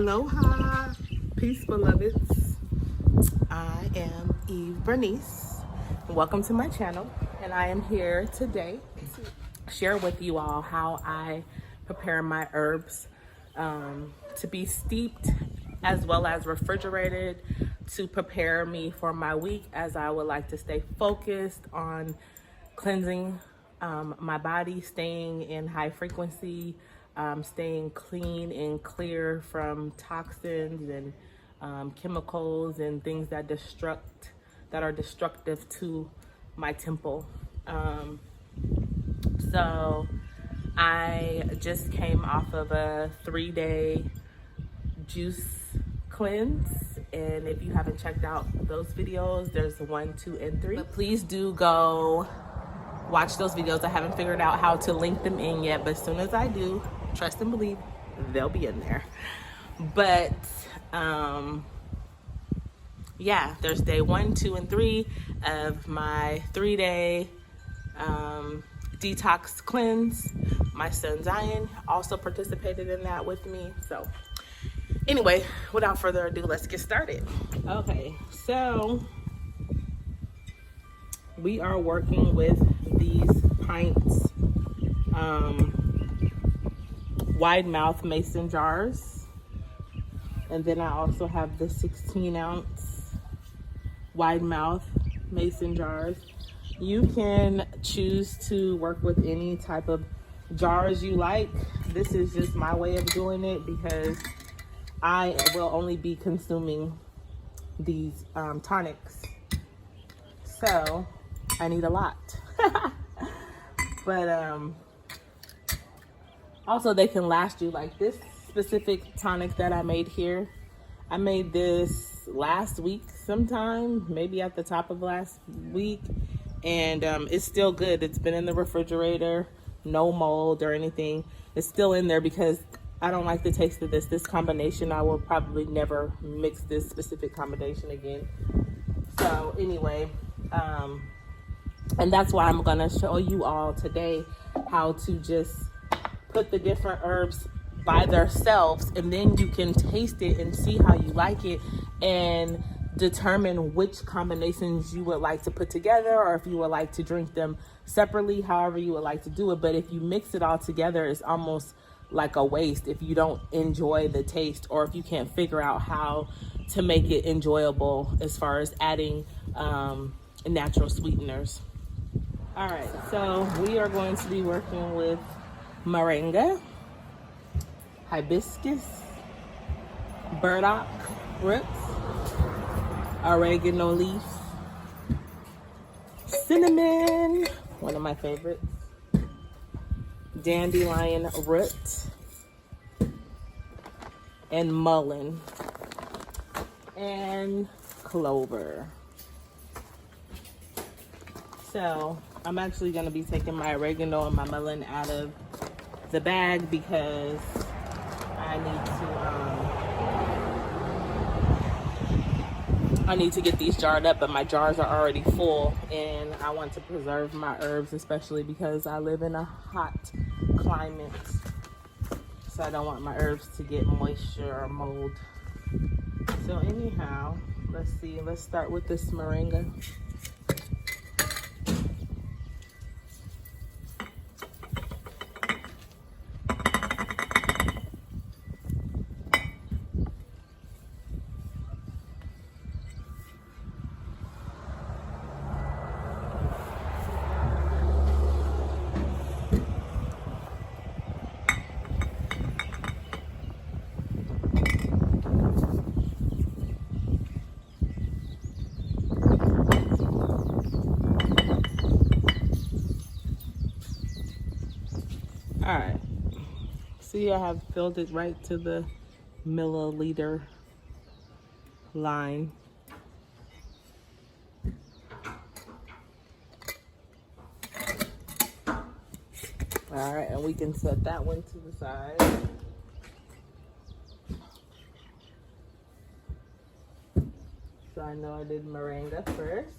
Aloha, peace beloveds. I am Eve Bernice. Welcome to my channel, and I am here today to share with you all how I prepare my herbs to be steeped as well as refrigerated to prepare me for my week, as I would like to stay focused on cleansing my body, staying in high frequency, staying clean and clear from toxins and chemicals and things that are destructive to my temple. So I just came off of a 3-day juice cleanse, and if you haven't checked out those videos, there's 1, 2, and 3. But please do go watch those videos. I haven't figured out how to link them in yet, but as soon as I do, trust and believe, they'll be in there. But yeah, there's day 1, 2, and 3 of my 3-day detox cleanse. My son Zion also participated in that with me. So anyway, without further ado, let's get started. Okay, so we are working with these pints wide mouth mason jars, and then I also have the 16-ounce wide mouth mason jars. You can choose to work with any type of jars you like. This is just my way of doing it because I will only be consuming these tonics, so I need a lot. But also they can last you. Like this specific tonic that I made here, I made this last week sometime, maybe at the top of last week, and it's still good. It's been in the refrigerator, no mold or anything. It's still in there because I don't like the taste of this combination. I will probably never mix this specific combination again. So anyway, and that's why I'm gonna show you all today how to just put the different herbs by themselves, and then you can taste it and see how you like it and determine which combinations you would like to put together, or if you would like to drink them separately, however you would like to do it. But if you mix it all together, it's almost like a waste if you don't enjoy the taste, or if you can't figure out how to make it enjoyable as far as adding natural sweeteners. All right, so we are going to be working with moringa, hibiscus, burdock roots, oregano leaf, cinnamon, one of my favorites, dandelion root, and mullein, and clover. So I'm actually going to be taking my oregano and my mullein out of the bag because I need to get these jarred up, but my jars are already full, and I want to preserve my herbs, especially because I live in a hot climate, so I don't want my herbs to get moisture or mold. So anyhow, let's see, let's start with this moringa. All right, see, I have filled it right to the milliliter line. All right, and we can set that one to the side. So I know I did moringa first.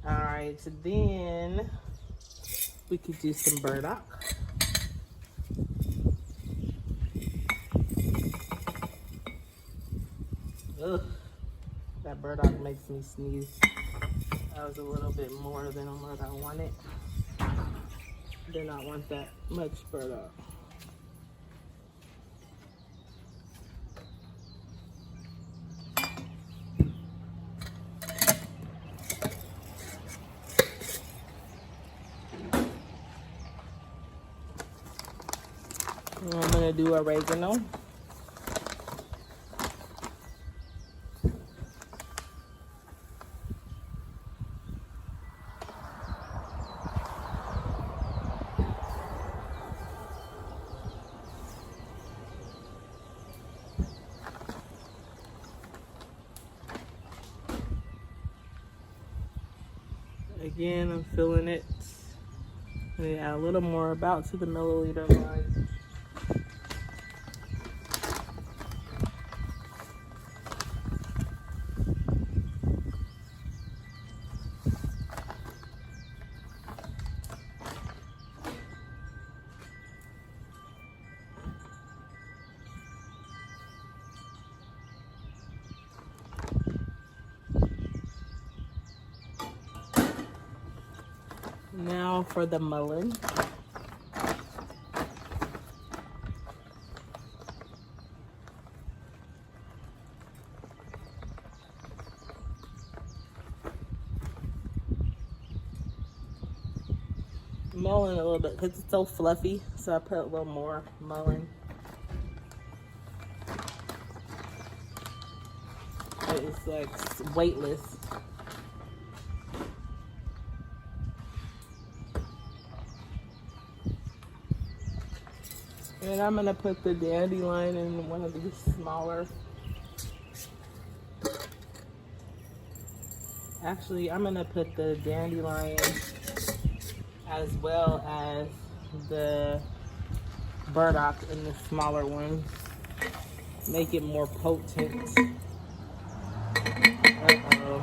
All right, so then we could do some burdock. Ugh, that burdock makes me sneeze. That was a little bit more than what I wanted. Did not want that much burdock. And I'm gonna do oregano. Again, I'm filling it. Yeah, a little more, about to the milliliter line. Now for the mullein. Mullein a little bit because it's so fluffy, so I put a little more mullein. It's like weightless. And I'm gonna put the dandelion in one of these smaller. Actually, I'm gonna put the dandelion as well as the burdock in the smaller ones. Make it more potent. Uh-oh.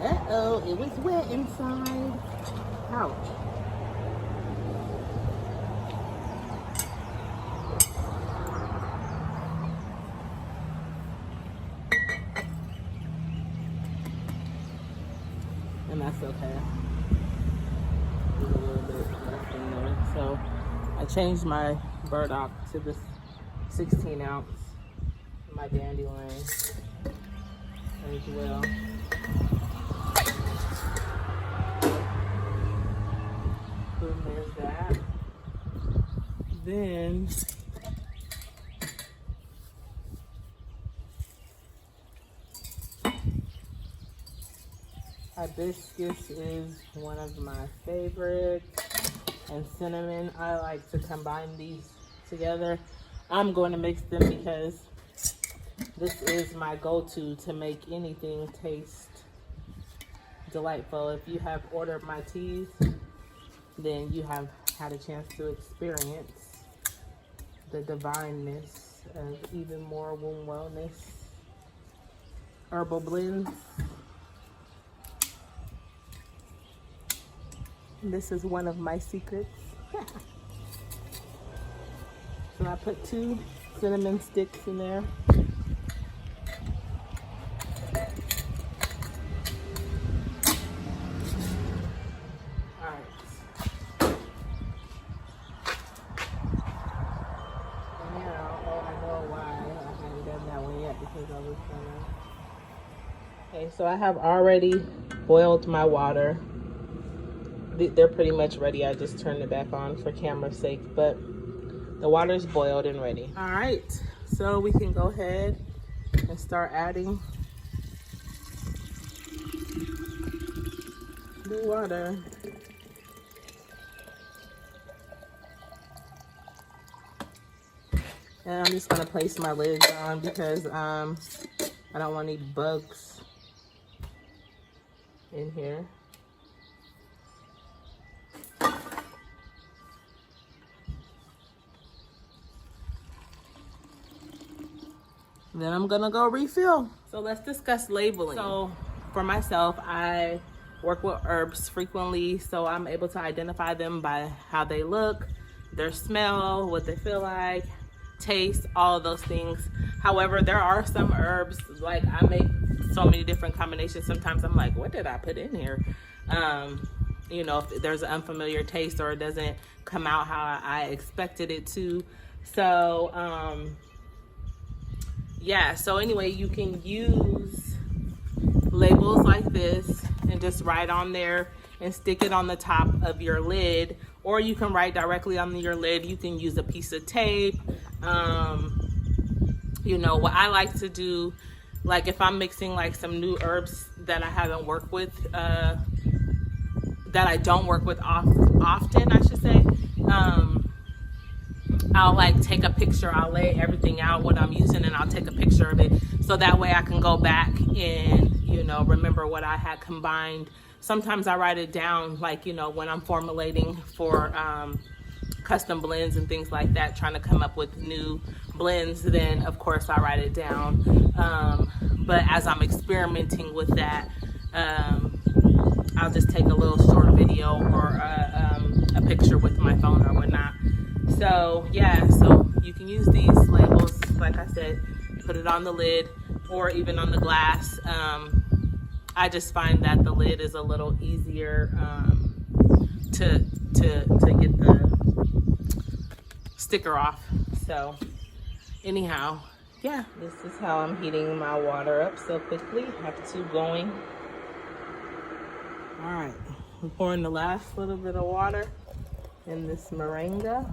Uh-oh, it was wet inside. Ouch. And that's okay. There's a little bit left in there. So I changed my burdock to this 16 ounce. My dandelion as well. Boom, there's that. Then hibiscus is one of my favorites, and cinnamon. I like to combine these together. I'm going to mix them because this is my go-to to make anything taste delightful. If you have ordered my teas, then you have had a chance to experience the divineness of even more womb wellness herbal blends. This is one of my secrets. So I put 2 cinnamon sticks in there. Okay, so I have already boiled my water. They're pretty much ready. I just turned it back on for camera's sake, but the water's boiled and ready. All right, so we can go ahead and start adding the water. And I'm just gonna place my lids on because I don't want any bugs in here. Then I'm gonna go refill. So let's discuss labeling. So for myself, I work with herbs frequently, so I'm able to identify them by how they look, their smell, what they feel like, taste, all of those things. However, there are some herbs, like I make so many different combinations. Sometimes I'm like, what did I put in here? You know, if there's an unfamiliar taste or it doesn't come out how I expected it to. So, yeah, so anyway, you can use labels like this and just write on there and stick it on the top of your lid, or you can write directly on your lid. You can use a piece of tape. You know, what I like to do, like if I'm mixing like some new herbs that I haven't worked with, that I don't work with often, I should say, I'll like take a picture, I'll lay everything out what I'm using, and I'll take a picture of it, so that way I can go back and, you know, remember what I had combined. Sometimes I write it down, like, you know, when I'm formulating for custom blends and things like that, trying to come up with new blends, then of course I write it down. But as I'm experimenting with that, I'll just take a little short video or a picture with my phone or whatnot. So yeah, so you can use these labels, like I said, put it on the lid or even on the glass. I just find that the lid is a little easier to get the sticker off. So anyhow, yeah, this is how I'm heating my water up so quickly. I have two going. All right, I'm pouring the last little bit of water in this moringa.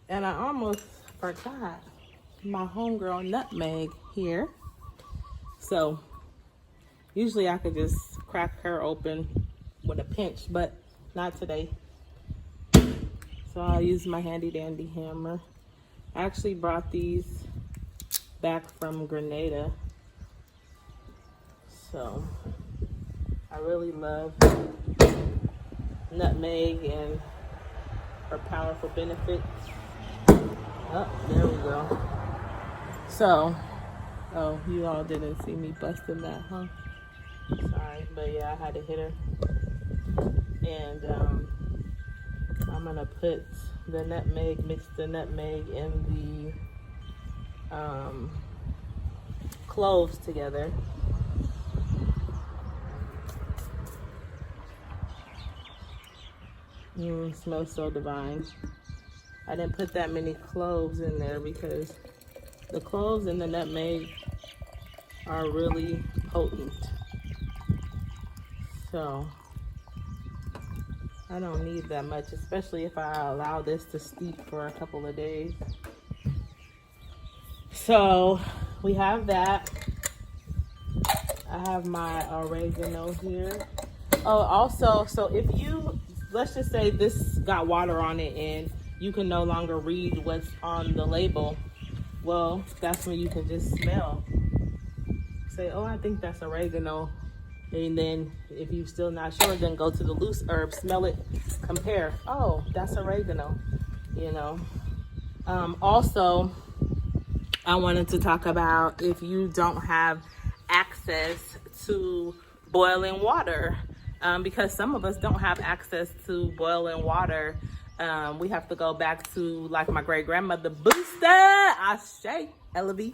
And I almost forgot my homegirl nutmeg here. So usually I could just crack her open with a pinch, but not today. So I'll use my handy dandy hammer. I actually brought these back from Grenada. So I really love nutmeg and her powerful benefits. Oh, there we go. So, oh, you all didn't see me busting that, huh? Sorry, but yeah, I had to hit her. And I'm gonna put the nutmeg, mix the nutmeg and the cloves together. Smells so divine. I didn't put that many cloves in there because the cloves and the nutmeg are really potent. So I don't need that much, especially if I allow this to steep for a couple of days. So we have that. I have my oregano here. Oh, also, so if you, let's just say this got water on it and you can no longer read what's on the label, well, that's when you can just smell. Say, oh, I think that's oregano. And then if you're still not sure, then go to the loose herb, smell it, compare. Oh, that's oregano, you know. Also, I wanted to talk about if you don't have access to boiling water, because some of us don't have access to boiling water. We have to go back to like my great grandmother, Booster, Ashe, Elavie.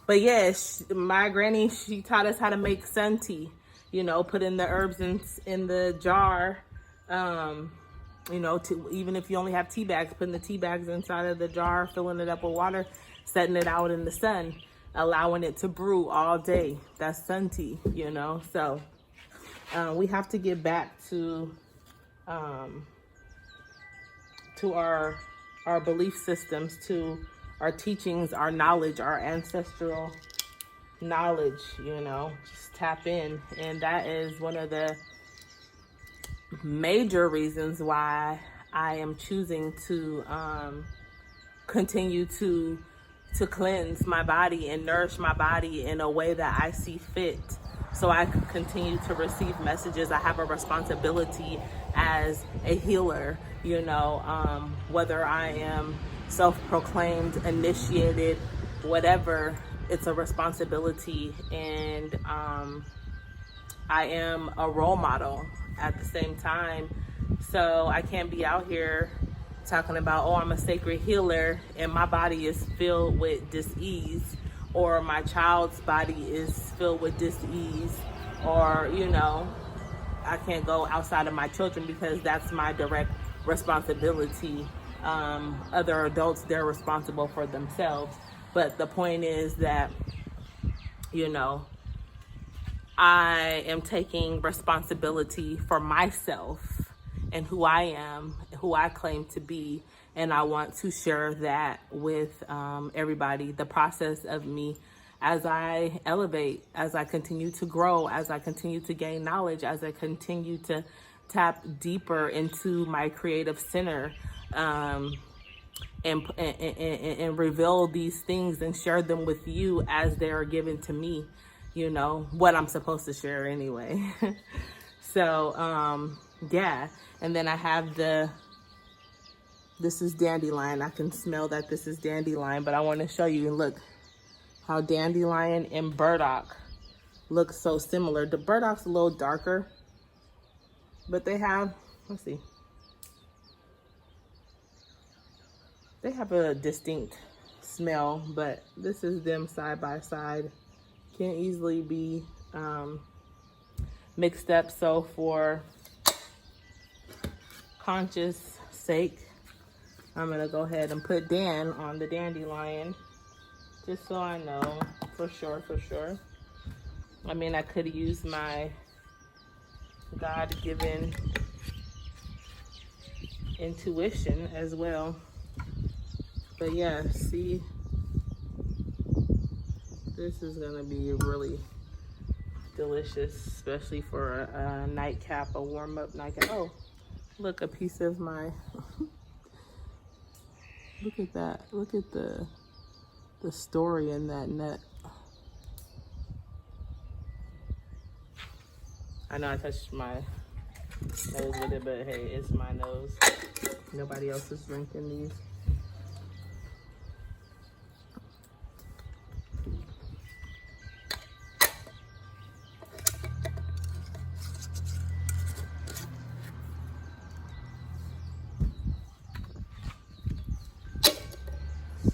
But yeah, my granny, she taught us how to make sun tea, you know, put in the herbs in the jar, you know, even if you only have tea bags, putting the tea bags inside of the jar, filling it up with water, setting it out in the sun, allowing it to brew all day. That's sun tea, you know. So we have to get back to our belief systems, to our teachings, our knowledge, our ancestral knowledge, you know, just tap in. And that is one of the major reasons why I am choosing to continue to cleanse my body and nourish my body in a way that I see fit, so I can continue to receive messages. I have a responsibility as a healer, you know, whether I am self-proclaimed, initiated, whatever, it's a responsibility. And I am a role model at the same time. So I can't be out here talking about, oh, I'm a sacred healer and my body is filled with dis-ease, or my child's body is filled with dis-ease, or, you know, I can't go outside of my children because that's my direct responsibility. Other adults, they're responsible for themselves. But the point is that, you know, I am taking responsibility for myself and who I am, who I claim to be, and I want to share that with everybody. The process of me as I elevate, as I continue to grow, as I continue to gain knowledge, as I continue to tap deeper into my creative center, and reveal these things and share them with you as they are given to me, you know, what I'm supposed to share anyway. So, yeah. And then I have this is dandelion. I can smell that this is dandelion, but I want to show you, and look how dandelion and burdock look so similar. The burdock's a little darker, but they have, let's see, they have a distinct smell, but this is them side by side. Can easily be mixed up. So for conscious sake, I'm gonna go ahead and put Dan on the dandelion, just so I know for sure. I mean, I could use my God-given intuition as well. But yeah, see, this is gonna be really delicious, especially for a nightcap, a warm-up nightcap. Oh, look, a piece of my, look at that. Look at the story in that nut. I know I touched my nose with it, but hey, it's my nose. Nobody else is drinking these.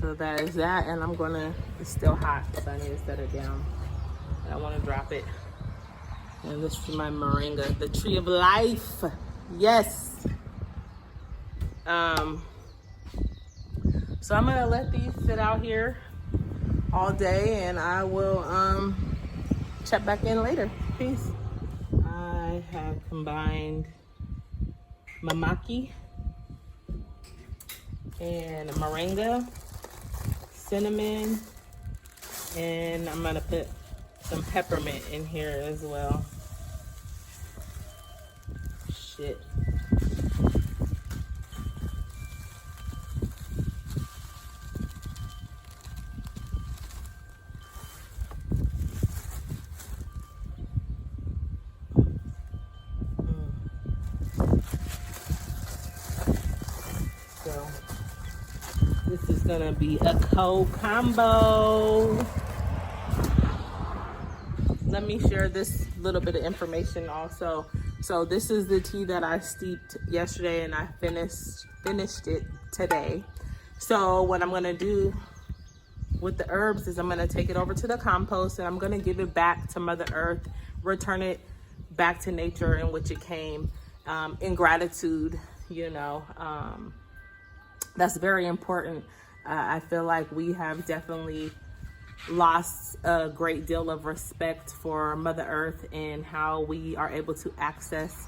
So that is that, and I'm gonna, it's still hot, so I need to set it down. And I wanna drop it. And this is my moringa, the tree of life. Yes. So I'm gonna let these sit out here all day, and I will check back in later. Peace. I have combined mamaki and moringa, cinnamon, and I'm gonna put some peppermint in here as well. Shit. So this is gonna be a cold combo. Let me share this little bit of information also. So this is the tea that I steeped yesterday, and I finished it today. So what I'm gonna do with the herbs is I'm gonna take it over to the compost, and I'm gonna give it back to Mother Earth, return it back to nature in which it came, in gratitude, you know. That's very important. I feel like we have definitely lost a great deal of respect for Mother Earth and how we are able to access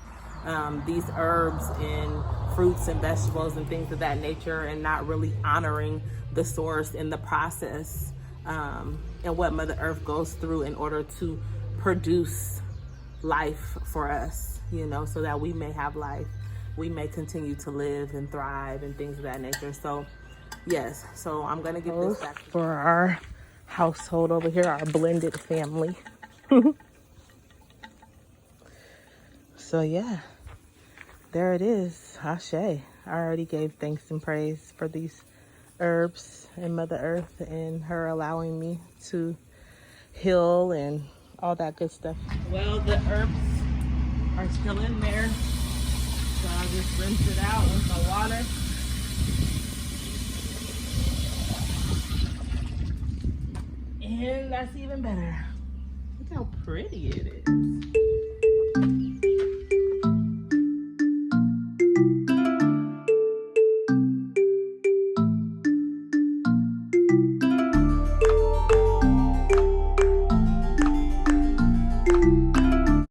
these herbs and fruits and vegetables and things of that nature, and not really honoring the source in the process, and what Mother Earth goes through in order to produce life for us, you know, so that we may have life, we may continue to live and thrive and things of that nature. So yes, so I'm gonna give this back for our household over here, our blended family. So yeah, there it is. Ashe. I already gave thanks and praise for these herbs and Mother Earth and her allowing me to heal and all that good stuff. Well, the herbs are still in there, so I'll just rinse it out with my water And that's even better. Look how pretty it is.